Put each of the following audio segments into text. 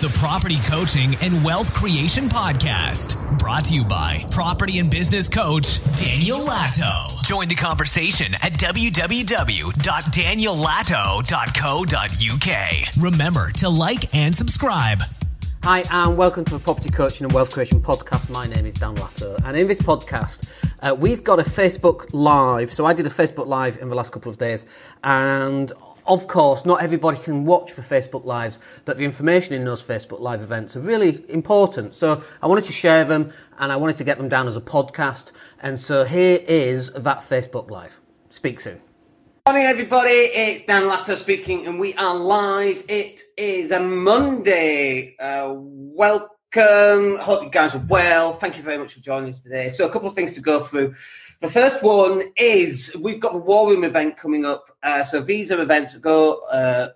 the Property Coaching and Wealth Creation Podcast. Brought to you by property and business coach Daniel Latto. Join the conversation at www.daniellatto.co.uk. Remember to like and subscribe. Hi and welcome to the Property Coaching and Wealth Creation Podcast. My name is Dan Latto, and in this podcast we've got a Facebook Live. So I did a Facebook Live in the last couple of days, and of course not everybody can watch the Facebook Lives, but the information in those Facebook Live events are really important. So I wanted to share them and I wanted to get them down as a podcast, and so here is that Facebook Live. Speak soon. Morning everybody, it's Dan Latto speaking and we are live. It is a Monday. Welcome. Hope you guys are well. Thank you very much for joining us today. So a couple of things to go through. The first one is we've got the War Room event coming up. So these are events that go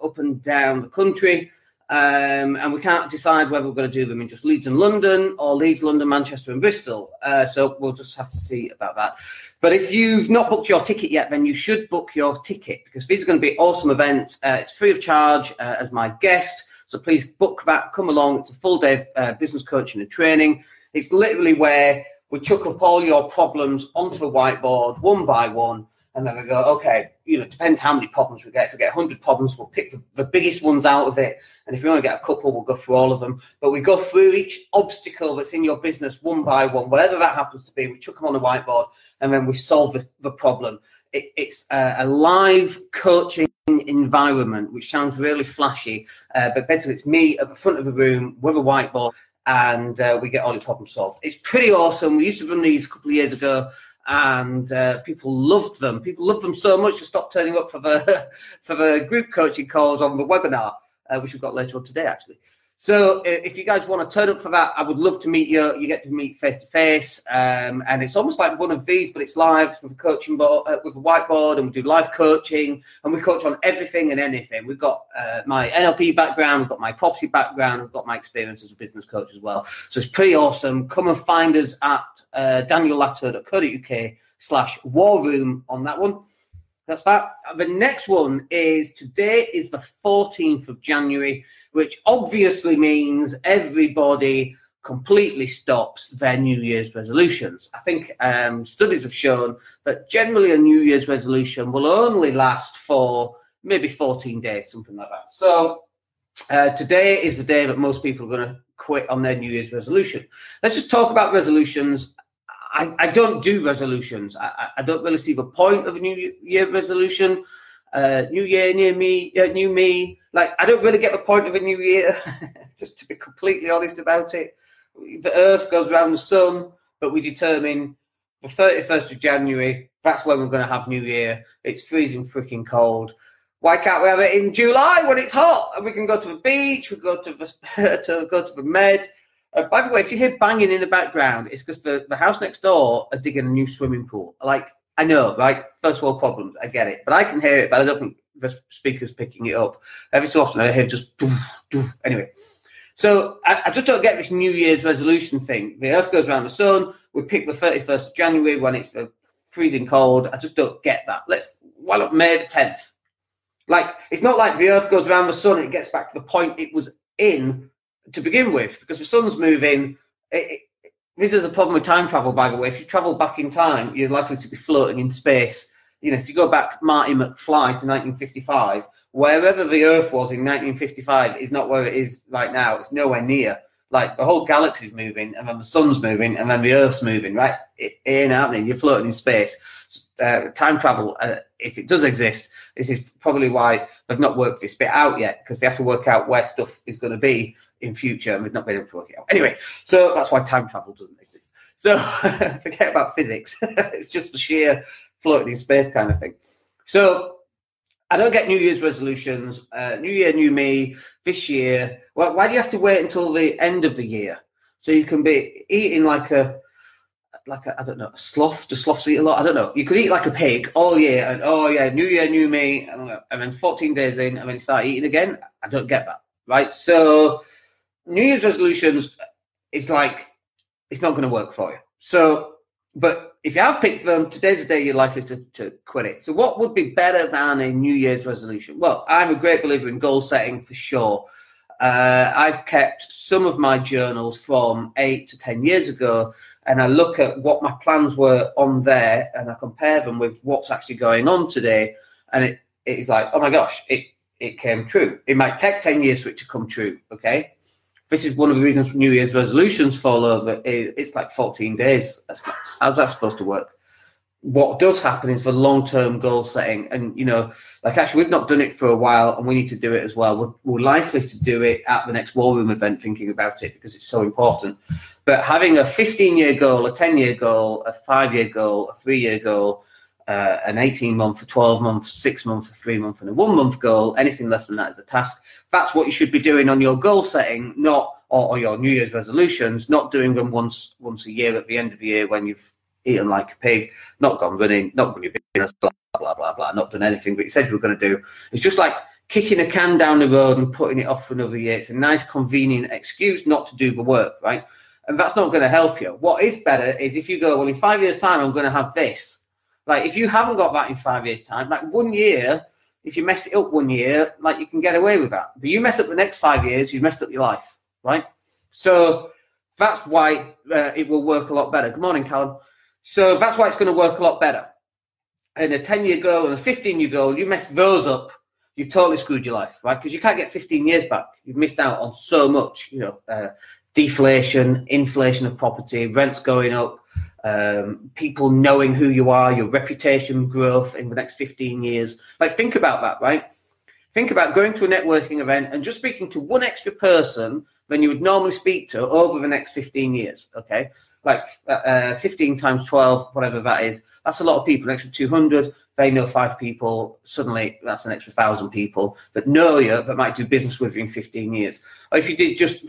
up and down the country. And we can't decide whether we're going to do them in just Leeds and London or Leeds, London, Manchester and Bristol. So we'll just have to see about that. But if you've not booked your ticket yet, then you should book your ticket because these are going to be awesome events. It's free of charge as my guest. So please book that. Come along. It's a full day of business coaching and training. It's literally where we chuck up all your problems onto the whiteboard one by one. And then we go, okay, it depends how many problems we get. If we get 100 problems, we'll pick the biggest ones out of it. And if we only get a couple, we'll go through all of them. But we go through each obstacle that's in your business one by one, whatever that happens to be. We chuck them on a whiteboard and then we solve the problem. It's a live coaching environment, which sounds really flashy. But basically, it's me at the front of the room with a whiteboard and we get all your problems solved. It's pretty awesome. We used to run these a couple of years ago. And people loved them. People loved them so much they stopped turning up for the group coaching calls on the webinar, which we've got later on today, actually. So if you guys want to turn up for that, I would love to meet you. You get to meet face to face, and it's almost like one of these, but it's live with a coaching board, with a whiteboard, and we do live coaching, and we coach on everything and anything. We've got my NLP background, we've got my property background, we've got my experience as a business coach as well. So it's pretty awesome. Come and find us at daniellatto.co.uk/war room on that one. That's that. The next one is today is the 14th of January, which obviously means everybody completely stops their New Year's resolutions. I think studies have shown that generally a New Year's resolution will only last for maybe 14 days, something like that. So today is the day that most people are going to quit on their New Year's resolution. Let's just talk about resolutions. I don't do resolutions. I don't really see the point of a New Year resolution. New year, new me. Like, I don't really get the point of a new year, just to be completely honest about it. The earth goes around the sun, but we determine the 31st of January, that's when we're going to have New Year. It's freezing freaking cold. Why can't we have it in July when it's hot? And we can go to the beach, we go to the Med. By the way, if you hear banging in the background, it's because the house next door are digging a new swimming pool. Like, I know, right? First world problems, I get it. But I can hear it, but I don't think the speaker's picking it up. Every so often I hear just doof, doof. Anyway. So I just don't get this New Year's resolution thing. The earth goes around the sun. We pick the 31st of January when it's freezing cold. I just don't get that. Why not May the 10th? Like, it's not like the earth goes around the sun and it gets back to the point it was in to begin with, because the sun's moving. This is a problem with time travel, by the way. If you travel back in time, you're likely to be floating in space. If you go back Marty McFly to 1955, wherever the Earth was in 1955 is not where it is right now. It's nowhere near. Like, the whole galaxy's moving, and then the sun's moving, and then the Earth's moving, right? It ain't happening. You're floating in space. Time travel, if it does exist, this is probably why they've not worked this bit out yet, because they have to work out where stuff is going to be in future, and we've not been able to work it out. Anyway, so that's why time travel doesn't exist. So forget about physics. It's just the sheer floating in space kind of thing. So I don't get New Year's resolutions. New year, new me. This year, well, why do you have to wait until the end of the year so you can be eating like a I don't know, a sloth? Do sloths eat a lot? I don't know. You could eat like a pig all year, and oh yeah, new year, new me, and then 14 days in, and then start eating again. I don't get that, right? So New Year's resolutions, it's like, it's not going to work for you. So, but if you have picked them, today's the day you're likely to quit it. So what would be better than a New Year's resolution? Well, I'm a great believer in goal setting for sure. I've kept some of my journals from 8 to 10 years ago, and I look at what my plans were on there, and I compare them with what's actually going on today, and it is like, oh my gosh, it came true. It might take 10 years for it to come true, okay? This is one of the reasons New Year's resolutions fall over. It's like 14 days. How's that supposed to work? What does happen is the long-term goal setting, and actually we've not done it for a while, and we need to do it as well. We're likely to do it at the next War Room event, thinking about it, because it's so important. But having a 15-year goal, a 10-year goal, a 5-year goal, a 3-year goal, an 18-month, a 12-month, 6-month, a 3-month, and a 1-month goal, anything less than that is a task. That's what you should be doing on your goal setting, or your New Year's resolutions, not doing them once a year at the end of the year when you've eaten like a pig, not gone running, not run your business, blah, blah, blah, blah, not done anything but you said you were going to do. It's just like kicking a can down the road and putting it off for another year. It's a nice, convenient excuse not to do the work, right? And that's not going to help you. What is better is if you go, well, in 5 years' time, I'm going to have this. Like, if you haven't got that in 5 years' time, like 1 year, if you mess it up 1 year, like, you can get away with that. But you mess up the next 5 years, you've messed up your life, right? So that's why it will work a lot better. Good morning, Callum. So that's why it's going to work a lot better. And a 10-year goal and a 15-year goal, you mess those up, you've totally screwed your life, right? Because you can't get 15 years back. You've missed out on so much, deflation, inflation of property, rents going up, people knowing who you are, your reputation growth in the next 15 years. Like, think about that, right? Think about going to a networking event and just speaking to one extra person than you would normally speak to over the next 15 years, okay? Like 15 times 12, whatever that is, that's a lot of people, an extra 200. They know 5 people. Suddenly, that's an extra 1,000 people that know you, that might do business with you in 15 years. Or if you do just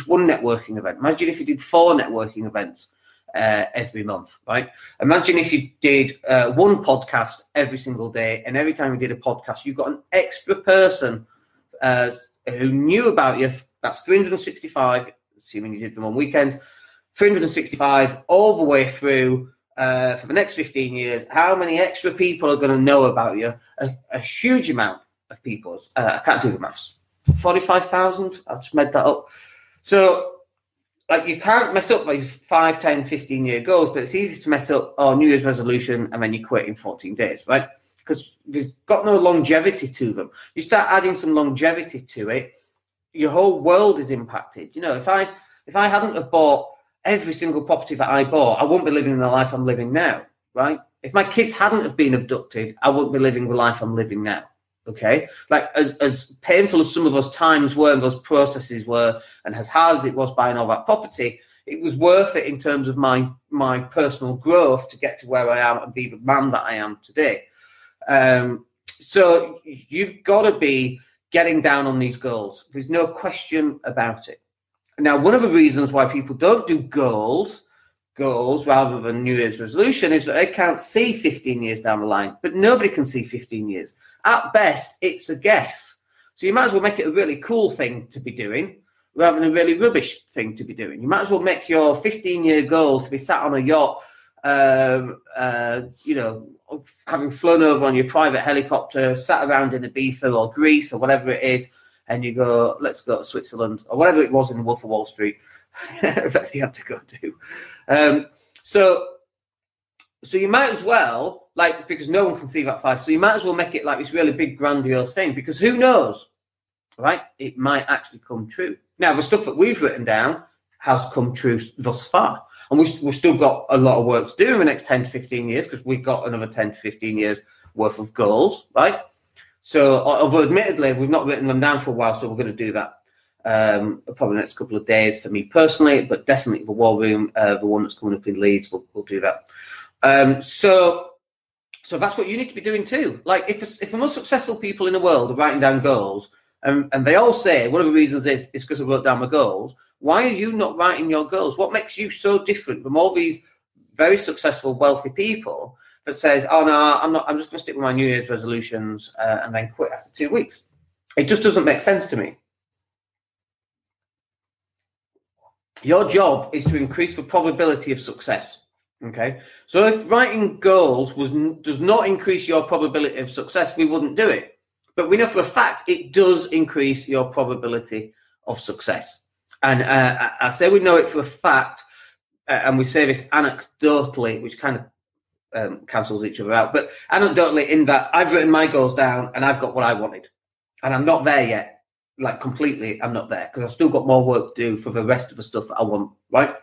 one networking event. Imagine if you did 4 networking events every month, right? Imagine if you did one podcast every single day, and every time you did a podcast, you got an extra person who knew about you. That's 365, assuming you did them on weekends. 365 all the way through for the next 15 years. How many extra people are going to know about you? A huge amount of people. I can't do the maths. 45,000? I just made that up. So, like, you can't mess up these 5, 10, 15-year goals, but it's easy to mess up New Year's resolution and then you quit in 14 days, right? Because there's got no longevity to them. You start adding some longevity to it, your whole world is impacted. If I hadn't have bought every single property that I bought, I wouldn't be living the life I'm living now, right? If my kids hadn't have been abducted, I wouldn't be living the life I'm living now, okay? Like, as painful as some of those times were and those processes were, and as hard as it was buying all that property, it was worth it in terms of my personal growth to get to where I am and be the man that I am today. So you've got to be getting down on these goals. There's no question about it. Now, one of the reasons why people don't do goals rather than New Year's resolution is that they can't see 15 years down the line, but nobody can see 15 years. At best, it's a guess. So you might as well make it a really cool thing to be doing rather than a really rubbish thing to be doing. You might as well make your 15-year goal to be sat on a yacht, having flown over on your private helicopter, sat around in Ibiza or Greece or whatever it is, and you go, let's go to Switzerland, or whatever it was in the Wolf of Wall Street that they had to go to. So you might as well, like, because no one can see that far, so you might as well make it like this really big, grandiose thing, because who knows, right? It might actually come true. Now, the stuff that we've written down has come true thus far, and we've still got a lot of work to do in the next 10 to 15 years, because we've got another 10 to 15 years worth of goals, right? So, although admittedly, we've not written them down for a while, so we're going to do that probably the next couple of days for me personally, but definitely the War Room, the one that's coming up in Leeds, we'll do that. So that's what you need to be doing too. Like, if the most successful people in the world are writing down goals, and they all say one of the reasons is because I wrote down my goals, why are you not writing your goals? What makes you so different from all these very successful, wealthy people that says, oh, no, I'm just going to stick with my New Year's resolutions and then quit after 2 weeks? It just doesn't make sense to me. Your job is to increase the probability of success, okay? So if writing goals does not increase your probability of success, we wouldn't do it. But we know for a fact it does increase your probability of success. And I say we know it for a fact, and we say this anecdotally, which kind of cancels each other out, but anecdotally in that I've written my goals down and I've got what I wanted. And I'm not there yet, like completely I'm not there, because I've still got more work to do for the rest of the stuff that I want, right?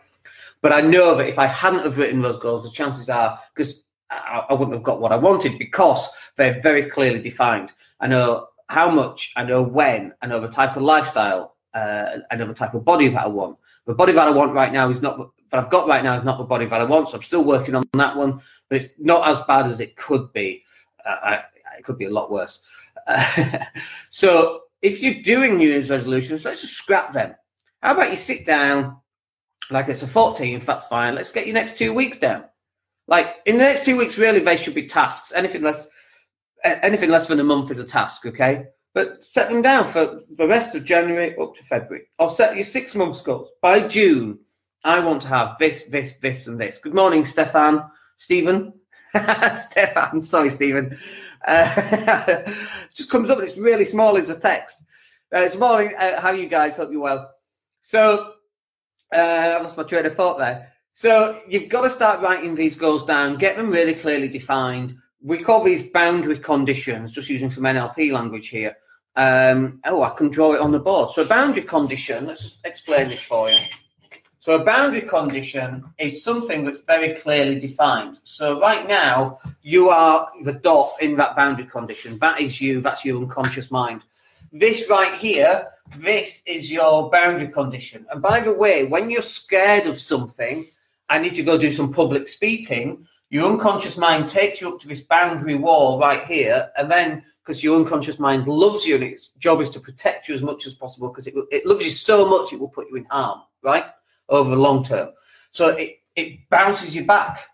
But I know that if I hadn't have written those goals, the chances are, because I wouldn't have got what I wanted, because they're very clearly defined. I know how much, I know when, I know the type of lifestyle, I know the type of body that I want. The body that I want right now is not, that I've got right now is not the body that I want, so I'm still working on that one, but it's not as bad as it could be. It could be a lot worse. So if you're doing New Year's resolutions, let's just scrap them. How about you sit down, like it's a 14th, that's fine. Let's get your next 2 weeks down. Like in the next 2 weeks, really, they should be tasks. Anything less than a month is a task, okay? But set them down for the rest of January up to February. Or set your 6 months goals. By June, I want to have this, and this. Good morning, Stefan. Stephen. Stefan, sorry, Stephen. It just comes up and it's really small as a text. It's morning. How are you guys? Hope you're well. So, I lost my train of thought there. So you've got to start writing these goals down, get them really clearly defined. We call these boundary conditions, just using some NLP language here. I can draw it on the board. So a boundary condition, let's just explain this for you. So a boundary condition is something that's very clearly defined. So right now, you are the dot in that boundary condition. That is you, that's your unconscious mind. This right here, this is your boundary condition. And by the way, when you're scared of something, I need to go do some public speaking, your unconscious mind takes you up to this boundary wall right here, and then, because your unconscious mind loves you and its job is to protect you as much as possible, because it loves you so much it will put you in harm, right, over the long term. So it bounces you back.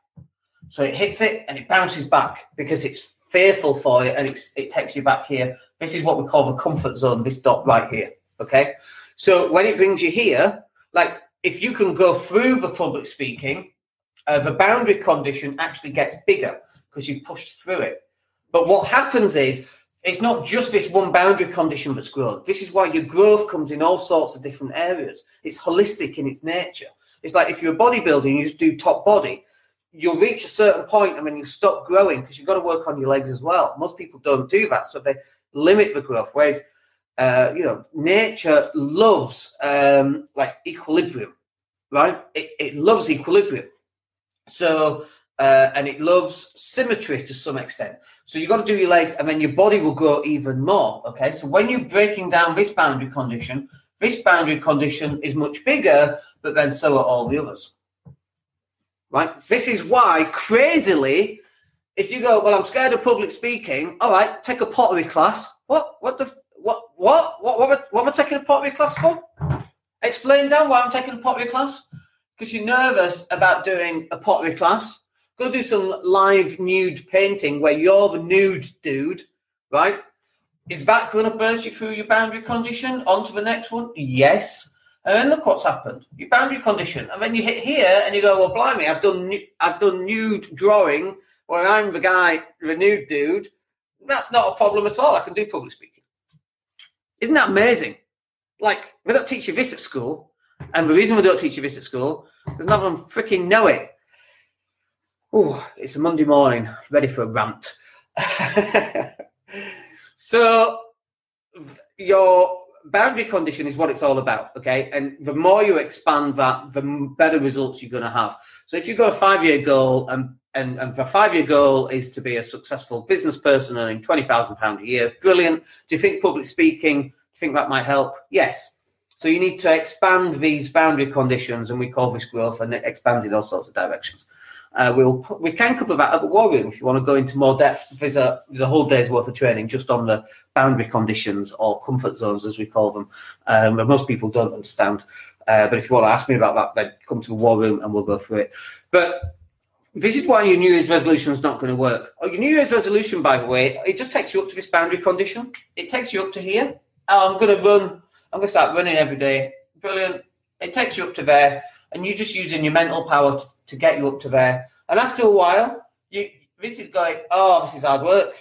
So it hits it and it bounces back because it's fearful for you, and it takes you back here. This is what we call the comfort zone, this dot right here, okay? So when it brings you here, like if you can go through the public speaking, the boundary condition actually gets bigger because you've pushed through it. But what happens is, it's not just this one boundary condition that's grown. This is why your growth comes in all sorts of different areas. It's holistic in its nature. It's like if you're a bodybuilder and you just do top body, you'll reach a certain point and then you stop growing because you've got to work on your legs as well. Most people don't do that, so they limit the growth. Whereas, nature loves like equilibrium, right? It loves equilibrium. So, and it loves symmetry to some extent. So you've got to do your legs and then your body will grow even more, okay? So when you're breaking down this boundary condition is much bigger, but then so are all the others, right? This is why, crazily, if you go, well, I'm scared of public speaking, all right, take a pottery class. What am I taking a pottery class for? Explain down why I'm taking a pottery class. Because you're nervous about doing a pottery class. Go do some live nude painting where you're the nude dude, right? Is that going to burst you through your boundary condition onto the next one? Yes. And then look what's happened. Your boundary condition. And then you hit here and you go, well, blimey, I've done nude drawing where I'm the guy, the nude dude. That's not a problem at all. I can do public speaking. Isn't that amazing? Like, we don't teach you this at school. And the reason we don't teach you this at school is none of them freaking know it. Oh, it's a Monday morning, ready for a rant. So your boundary condition is what it's all about, okay? And the more you expand that, the better results you're going to have. So if you've got a 5-year goal and the 5-year goal is to be a successful business person earning £20,000 a year, brilliant. Do you think public speaking, do you think that might help? Yes. So you need to expand these boundary conditions, and we call this growth, and it expands in all sorts of directions. We can cover that at the War Room if you want to go into more depth. There's a whole day's worth of training just on the boundary conditions, or comfort zones as we call them. But most people don't understand. But if you want to ask me about that, then come to the War Room and we'll go through it. But this is why your New Year's resolution is not going to work. Your New Year's resolution, by the way, it just takes you up to this boundary condition. It takes you up to here. I'm going to start running every day. Brilliant. It takes you up to there, and you're just using your mental power to get you up to there. And after a while, this is going, oh, this is hard work.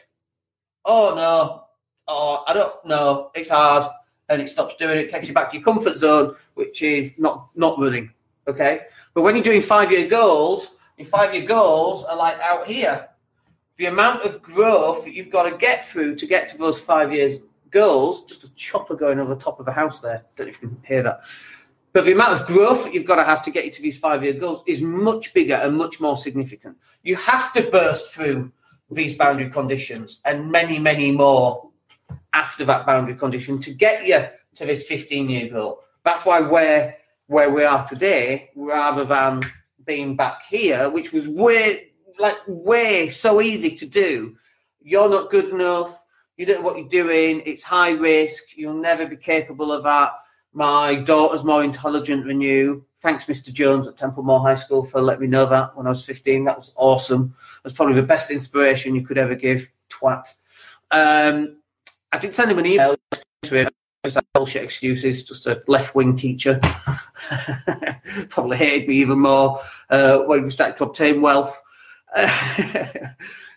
Oh, no. Oh, I don't know. It's hard. and it stops doing it. It takes you back to your comfort zone, which is not running. Okay, but when you're doing 5-year goals, your 5-year goals are like out here. The amount of growth that you've got to get through to get to those 5 years goals, just a chopper going over the top of a house there. Don't know if you can hear that. But the amount of growth that you've got to have to get you to these 5-year goals is much bigger and much more significant. You have to burst through these boundary conditions and many, many more after that boundary condition to get you to this 15-year goal. That's why we're where we are today, rather than being back here, which was way so easy to do. You're not good enough. You don't know what you're doing. It's high risk. You'll never be capable of that. My daughter's more intelligent than you. Thanks, Mr. Jones at Templemore High School, for letting me know that when I was 15. That was awesome. It was probably the best inspiration you could ever give, twat. I did send him an email to him. Just bullshit excuses, just a left-wing teacher. Probably hated me even more when we started to obtain wealth.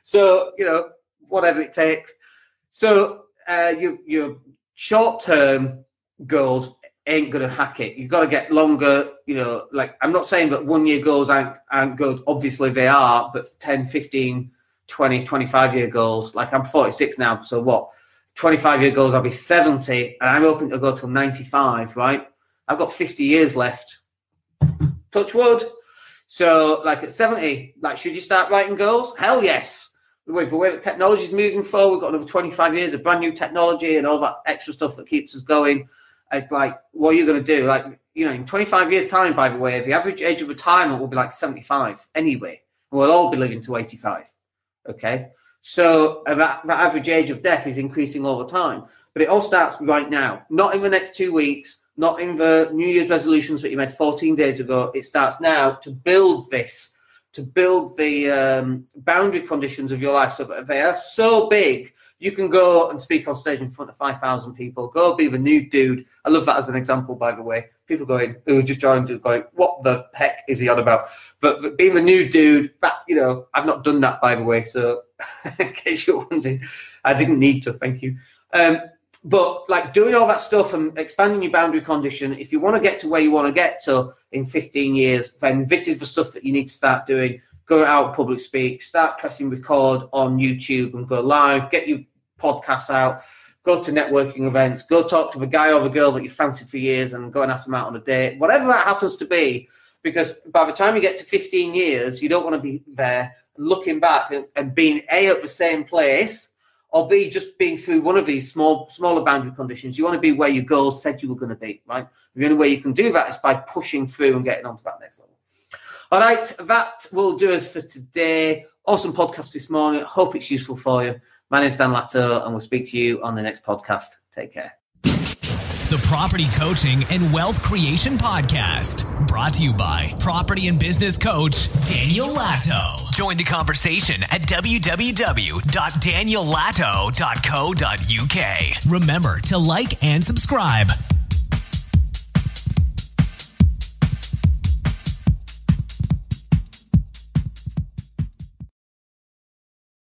So, whatever it takes. So your short-term goals ain't going to hack it. You've got to get longer, I'm not saying that 1-year goals aren't good. Obviously they are, but 10, 15, 20, 25-year goals, like I'm 46 now, so what? 25-year goals, I'll be 70, and I'm hoping to go till 95, right? I've got 50 years left. Touch wood. So, at 70, should you start writing goals? Hell yes. With the way that technology is moving forward, we've got another 25 years of brand new technology and all that extra stuff that keeps us going. It's like, what are you going to do? In 25 years' time, by the way, the average age of retirement will be 75 anyway. We'll all be living to 85, okay? So that average age of death is increasing all the time. But it all starts right now, not in the next 2 weeks, not in the New Year's resolutions that you made 14 days ago. It starts now to build this, to build the boundary conditions of your life so that they are so big, you can go and speak on stage in front of 5,000 people. Go be the new dude. I love that as an example, by the way. People who are just trying to go, what the heck is he on about? But being the new dude, that, I've not done that, by the way. So in case you're wondering, I didn't need to, thank you. But doing all that stuff and expanding your boundary condition, if you want to get to where you want to get to in 15 years, then this is the stuff that you need to start doing. Go out, public speak, start pressing record on YouTube and go live, get your podcasts out, go to networking events, go talk to the guy or the girl that you fancied for years and go and ask them out on a date, whatever that happens to be, because by the time you get to 15 years, you don't want to be there looking back and being A, at the same place, or B, just being through one of these smaller boundary conditions. You want to be where your goals said you were going to be, right? The only way you can do that is by pushing through and getting on to that next level. All right, that will do us for today. Awesome podcast this morning. Hope it's useful for you. My name's Dan Latto, and we'll speak to you on the next podcast. Take care. The Property Coaching and Wealth Creation Podcast, brought to you by property and business coach Daniel Latto. Join the conversation at www.daniellatto.co.uk. Remember to like and subscribe.